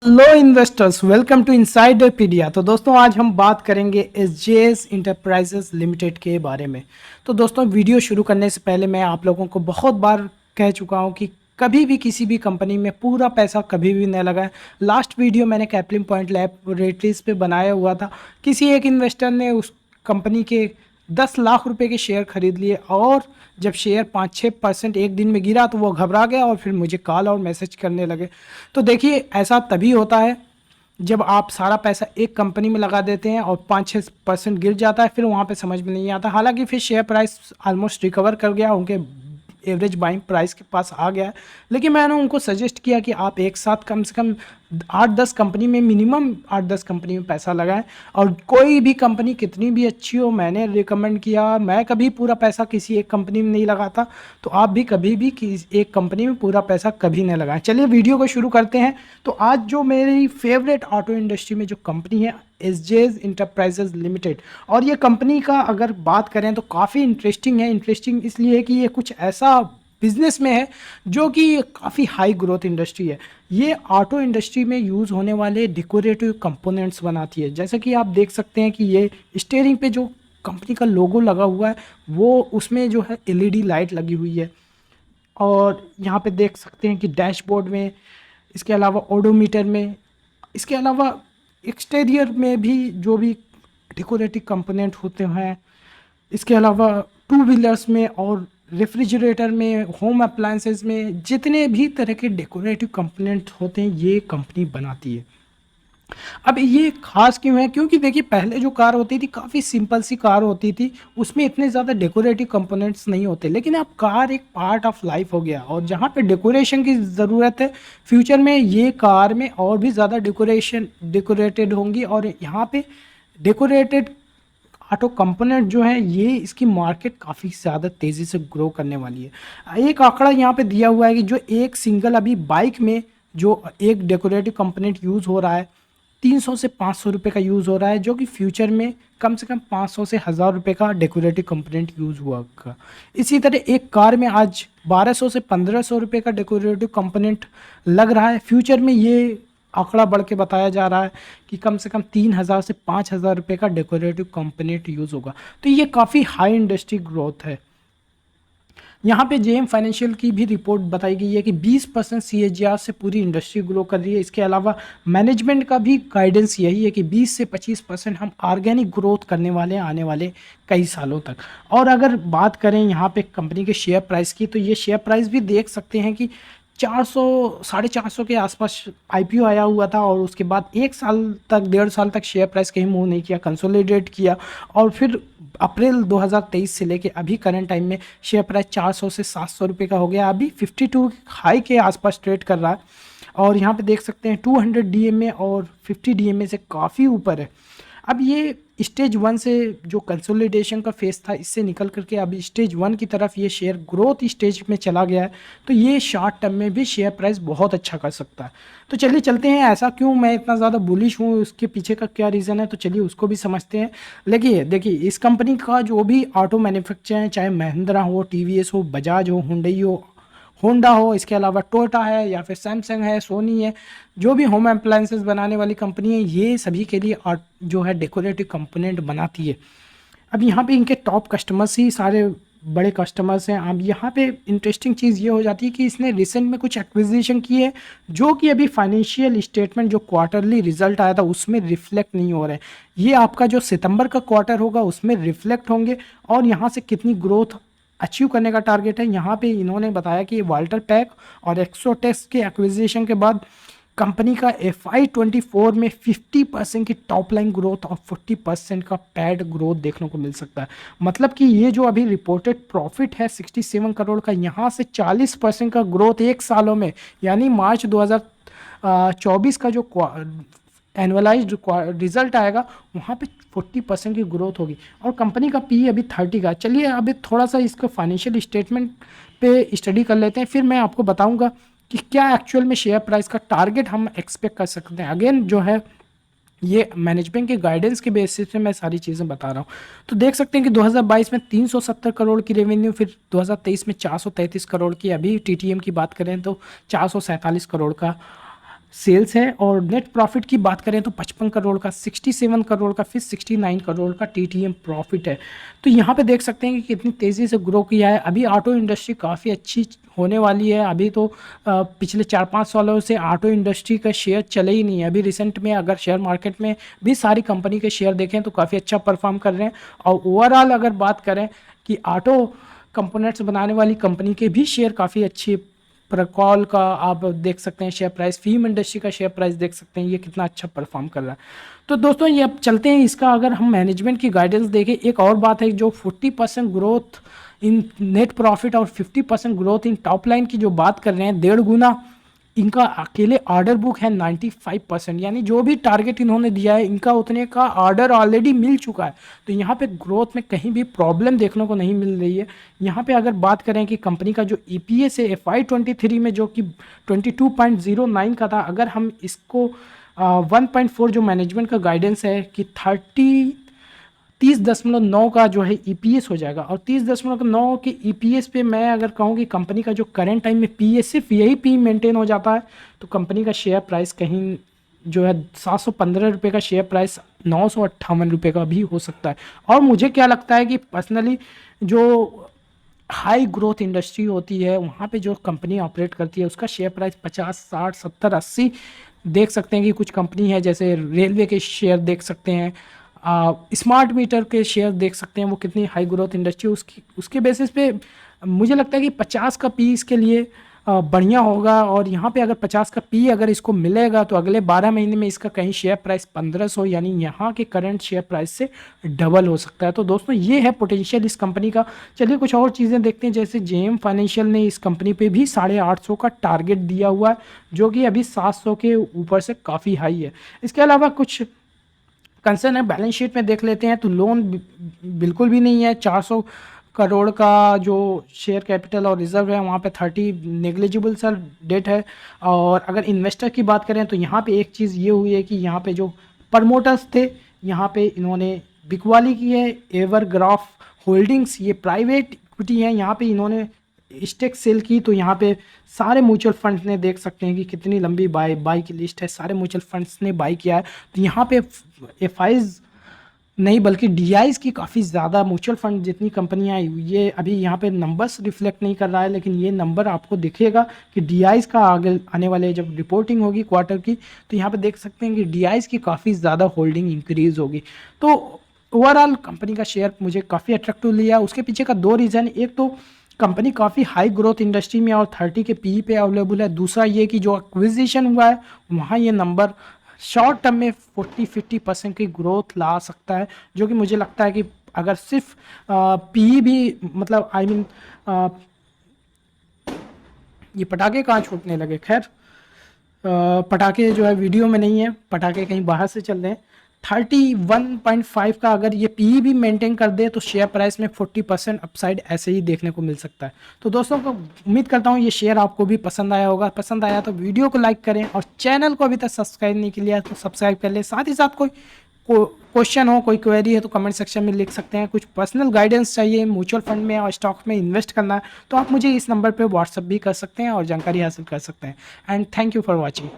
Hello investors, welcome to Insiderpedia. तो दोस्तों आज हम बात करेंगे एसजेएस इंटरप्राइजेस लिमिटेड के बारे में। तो दोस्तों वीडियो शुरू करने से पहले मैं आप लोगों को बहुत बार कह चुका हूं कि कभी भी किसी भी कंपनी में पूरा पैसा कभी भी न लगाएं। लास्ट वीडियो मैंने कैपलिन पॉइंट लैबोरेटरीज पे बनाया हुआ था। किसी एक इन्वेस्टर ने उस कंपनी के 10 लाख रुपए के शेयर खरीद लिए और जब शेयर 5-6% एक दिन में गिरा तो वो घबरा गया और फिर मुझे कॉल और मैसेज करने लगे। तो देखिए ऐसा तभी होता है जब आप सारा पैसा एक कंपनी में लगा देते हैं और 5-6% गिर जाता है, फिर वहाँ पे समझ में नहीं आता। हालांकि फिर शेयर प्राइस ऑलमोस्ट रिकवर कर गया, उनके एवरेज बाइंग प्राइस के पास आ गया है। लेकिन मैंने उनको सजेस्ट किया कि आप एक साथ कम से कम 8-10 कंपनी में, मिनिमम 8-10 कंपनी में पैसा लगाएं। और कोई भी कंपनी कितनी भी अच्छी हो, मैंने रिकमेंड किया, मैं कभी पूरा पैसा किसी एक कंपनी में नहीं लगाता। तो आप भी कभी भी एक कंपनी में पूरा पैसा कभी नहीं लगाएं। चलिए वीडियो को शुरू करते हैं। तो आज जो मेरी फेवरेट ऑटो इंडस्ट्री में जो कंपनी है, एसजेएस इंटरप्राइजेज लिमिटेड। और ये कंपनी का अगर बात करें तो काफ़ी इंटरेस्टिंग है। इंटरेस्टिंग इसलिए है कि ये कुछ ऐसा बिजनेस में है जो कि काफ़ी हाई ग्रोथ इंडस्ट्री है। ये ऑटो इंडस्ट्री में यूज़ होने वाले डेकोरेटिव कंपोनेंट्स बनाती है। जैसे कि आप देख सकते हैं कि ये स्टीयरिंग पे जो कंपनी का लोगो लगा हुआ है, वो उसमें जो है एलईडी लाइट लगी हुई है। और यहाँ पे देख सकते हैं कि डैशबोर्ड में, इसके अलावा ओडोमीटर में, इसके अलावा एक्सटीरियर में भी जो भी डेकोरेटिव कंपोनेंट होते हैं, इसके अलावा टू व्हीलर्स में और रेफ्रिजरेटर में, होम अप्लायंसेस में जितने भी तरह के डेकोरेटिव कंपोनेंट होते हैं ये कंपनी बनाती है। अब ये खास क्यों है? क्योंकि देखिए पहले जो कार होती थी काफ़ी सिंपल सी कार होती थी, उसमें इतने ज़्यादा डेकोरेटिव कंपोनेंट्स नहीं होते। लेकिन अब कार एक पार्ट ऑफ लाइफ हो गया और जहाँ पे डेकोरेशन की ज़रूरत है, फ्यूचर में ये कार में और भी ज़्यादा डेकोरेटेड होंगी। और यहाँ पे डेकोरेटेड ऑटो कंपोनेंट जो है, ये इसकी मार्केट काफ़ी ज़्यादा तेज़ी से ग्रो करने वाली है। एक आंकड़ा यहाँ पे दिया हुआ है कि जो एक सिंगल अभी बाइक में जो एक डेकोरेटिव कंपोनेंट यूज़ हो रहा है, 300 से 500 रुपये का यूज़ हो रहा है, जो कि फ्यूचर में कम से कम 500 से 1000 रुपये का डेकोरेटिव कंपोनेंट यूज़ हुआ होगा। इसी तरह एक कार में आज 1200 से 1500 रुपये का डेकोरेटिव कंपोनेंट लग रहा है। फ्यूचर में ये आंकड़ा बढ़ के बताया जा रहा है कि कम से कम 3000 से 5000 रुपये का डेकोरेटिव कंपोनेंट यूज़ होगा। तो ये काफ़ी हाई इंडस्ट्री ग्रोथ है। यहाँ पे जेएम फाइनेंशियल की भी रिपोर्ट बताई गई है कि 20% सीएजीआर से पूरी इंडस्ट्री ग्रो कर रही है। इसके अलावा मैनेजमेंट का भी गाइडेंस यही है कि 20 से 25% हम ऑर्गेनिक ग्रोथ करने वाले हैं आने वाले कई सालों तक। और अगर बात करें यहाँ पे कंपनी के शेयर प्राइस की, तो ये शेयर प्राइस भी देख सकते हैं कि 400 450 के आसपास आईपीओ आया हुआ था और उसके बाद 1 साल तक, 1.5 साल तक शेयर प्राइस कहीं मूव नहीं किया, कंसोलिडेट किया। और फिर अप्रैल 2023 से लेके अभी करंट टाइम में शेयर प्राइस 400 से 700 रुपये का हो गया। अभी 52 हाई के आसपास ट्रेड कर रहा है। और यहाँ पे देख सकते हैं 200 डीएमए और 50 डीएमए से काफ़ी ऊपर है। अब ये स्टेज 1 से जो कंसोलिडेशन का फेस था, इससे निकल करके अभी स्टेज 1 की तरफ ये शेयर ग्रोथ स्टेज में चला गया है। तो ये शॉर्ट टर्म में भी शेयर प्राइस बहुत अच्छा कर सकता है। तो चलिए चलते हैं, ऐसा क्यों मैं इतना ज़्यादा बुलिश हूँ, उसके पीछे का क्या रीज़न है, तो चलिए उसको भी समझते हैं। देखिए इस कंपनी का जो भी ऑटो मैन्युफैक्चर है, चाहे महिंद्रा हो, टीवीएस हो, बजाज हो, हुंडई हो, होंडा हो, इसके अलावा टोयोटा है या फिर सैमसंग है, सोनी है, जो भी होम अप्लायंसेस बनाने वाली कंपनी है, ये सभी के लिए जो है डेकोरेटिव कंपोनेंट बनाती है। अब यहाँ पे इनके टॉप कस्टमर्स ही सारे बड़े कस्टमर्स हैं। अब यहाँ पे इंटरेस्टिंग चीज़ ये हो जाती है कि इसने रिसेंट में कुछ एक्विजिशन की है जो कि अभी फाइनेंशियल स्टेटमेंट जो क्वार्टरली रिजल्ट आया था उसमें रिफ्लेक्ट नहीं हो रहे हैं। ये आपका जो सितंबर का क्वार्टर होगा उसमें रिफ्लेक्ट होंगे। और यहाँ से कितनी ग्रोथ अचीव करने का टारगेट है, यहाँ पे इन्होंने बताया कि वाल्टर पैक और एक्सोटेक्स के एक्विजिशन के बाद कंपनी का FY24 में 50% की टॉप लाइन ग्रोथ और 40% का पैड ग्रोथ देखने को मिल सकता है। मतलब कि ये जो अभी रिपोर्टेड प्रॉफिट है 67 करोड़ का, यहाँ से 40% का ग्रोथ 1 सालों में, यानी मार्च 2024 का जो एनुअलाइज्ड रिजल्ट आएगा वहाँ पे 40% की ग्रोथ होगी। और कंपनी का पी अभी 30 का। चलिए अभी थोड़ा सा इसका फाइनेंशियल स्टेटमेंट पे स्टडी कर लेते हैं, फिर मैं आपको बताऊंगा कि क्या एक्चुअल में शेयर प्राइस का टारगेट हम एक्सपेक्ट कर सकते हैं। अगेन जो है ये मैनेजमेंट के गाइडेंस के बेसिस पे मैं सारी चीज़ें बता रहा हूँ। तो देख सकते हैं कि 2022 में 370 करोड़ की रेवेन्यू, फिर 2023 में 433 करोड़ की, अभी टीटीएम की बात करें तो 447 करोड़ का सेल्स है। और नेट प्रॉफिट की बात करें तो 55 करोड़ का, 67 करोड़ का, फिर 69 करोड़ का टीटीएम प्रॉफिट है। तो यहाँ पे देख सकते हैं कि कितनी तेज़ी से ग्रो किया है। अभी ऑटो इंडस्ट्री काफ़ी अच्छी होने वाली है। अभी तो पिछले 4-5 सालों से ऑटो इंडस्ट्री का शेयर चले ही नहीं है। अभी रिसेंट में अगर शेयर मार्केट में भी सारी कंपनी के शेयर देखें तो काफ़ी अच्छा परफॉर्म कर रहे हैं। और ओवरऑल अगर बात करें कि ऑटो कंपोनेंट्स बनाने वाली कंपनी के भी शेयर काफ़ी अच्छी, प्रकॉल का आप देख सकते हैं शेयर प्राइस, फिल्म इंडस्ट्री का शेयर प्राइस देख सकते हैं, ये कितना अच्छा परफॉर्म कर रहा है। तो दोस्तों ये अब चलते हैं इसका, अगर हम मैनेजमेंट की गाइडेंस देखें, एक और बात है जो 40% ग्रोथ इन नेट प्रॉफिट और 50% ग्रोथ इन टॉप लाइन की जो बात कर रहे हैं, 1.5 गुना इनका अकेले ऑर्डर बुक है 95%, यानी जो भी टारगेट इन्होंने दिया है इनका उतने का ऑर्डर ऑलरेडी मिल चुका है। तो यहाँ पे ग्रोथ में कहीं भी प्रॉब्लम देखने को नहीं मिल रही है। यहाँ पे अगर बात करें कि कंपनी का जो ईपीएस है FY23 में जो कि 22.09 का था, अगर हम इसको 1.4 जो मैनेजमेंट का गाइडेंस है कि 30.9 का जो है ईपीएस हो जाएगा, और 30.9 के ईपीएस पे मैं अगर कहूँ कि कंपनी का जो करंट टाइम में पी है सिर्फ यही पी मेंटेन हो जाता है, तो कंपनी का शेयर प्राइस कहीं जो है 715 रुपये का शेयर प्राइस 958 रुपये का भी हो सकता है। और मुझे क्या लगता है कि पर्सनली जो हाई ग्रोथ इंडस्ट्री होती है वहाँ पे जो कंपनी ऑपरेट करती है उसका शेयर प्राइस 50, 60, 70, 80 देख सकते हैं कि कुछ कंपनी है जैसे रेलवे के शेयर देख सकते हैं, स्मार्ट मीटर के शेयर देख सकते हैं, वो कितनी हाई ग्रोथ इंडस्ट्री उसके बेसिस पे मुझे लगता है कि 50 का पी इसके लिए बढ़िया होगा। और यहाँ पे अगर 50 का पी अगर इसको मिलेगा तो अगले 12 महीने में इसका कहीं शेयर प्राइस 1500, यानी यहाँ के करंट शेयर प्राइस से डबल हो सकता है। तो दोस्तों ये है पोटेंशियल इस कंपनी का। चलिए कुछ और चीज़ें देखते हैं, जैसे जेएम फाइनेंशियल ने इस कंपनी पे भी 850 का टारगेट दिया हुआ है, जो कि अभी 700 के ऊपर से काफ़ी हाई है। इसके अलावा कुछ कंसर्न है बैलेंस शीट में देख लेते हैं, तो लोन बिल्कुल भी नहीं है। 400 करोड़ का जो शेयर कैपिटल और रिजर्व है वहाँ पे 30 नेग्लिजिबल सा डेट है। और अगर इन्वेस्टर की बात करें तो यहाँ पे एक चीज़ ये हुई है कि यहाँ पे जो प्रमोटर्स थे यहाँ पे इन्होंने बिकवाली की है। एवरग्राफ होल्डिंग्स ये प्राइवेट इक्विटी है, यहाँ पे इन्होंने स्टेक सेल की। तो यहाँ पे सारे म्यूचुअल फंड्स ने देख सकते हैं कि कितनी लंबी बाई की लिस्ट है, सारे म्यूचुअल फंड्स ने बाई किया है। तो यहाँ पे एफआईज नहीं बल्कि डीआईज की काफ़ी ज़्यादा म्यूचुअल फंड जितनी कंपनियां ये अभी यहाँ पे नंबर्स रिफ्लेक्ट नहीं कर रहा है, लेकिन ये नंबर आपको दिखेगा कि डीआईज का आगे आने वाले जब रिपोर्टिंग होगी क्वार्टर की, तो यहाँ पे देख सकते हैं कि डीआईज की काफ़ी ज़्यादा होल्डिंग इंक्रीज होगी। तो ओवरऑल कंपनी का शेयर मुझे काफ़ी अट्रैक्टिव लिया। उसके पीछे का 2 रीज़न, एक तो कंपनी काफ़ी हाई ग्रोथ इंडस्ट्री में और 30 के पी पे अवेलेबल है। दूसरा ये कि जो एक्विजिशन हुआ है वहाँ ये नंबर शॉर्ट टर्म में 40-50% की ग्रोथ ला सकता है, जो कि मुझे लगता है कि अगर सिर्फ पी भी मतलब आई मीन ये पटाखे कहाँ छूटने लगे, खैर पटाखे जो है वीडियो में नहीं है, पटाखे कहीं बाहर से चल रहे हैं। 31.5 का अगर ये पी भी मेंटेन कर दे तो शेयर प्राइस में 40% अपसाइड ऐसे ही देखने को मिल सकता है। तो दोस्तों को उम्मीद करता हूँ ये शेयर आपको भी पसंद आया होगा। पसंद आया तो वीडियो को लाइक करें और चैनल को अभी तक सब्सक्राइब नहीं किया तो सब्सक्राइब कर ले। साथ ही साथ कोई क्वेश्चन हो, कोई क्वेरी है तो कमेंट सेक्शन में लिख सकते हैं। कुछ पर्सनल गाइडेंस चाहिए म्यूचुअल फंड में और स्टॉक में इन्वेस्ट करना है तो आप मुझे इस नंबर पर व्हाट्सअप भी कर सकते हैं और जानकारी हासिल कर सकते हैं। And thank you for watching.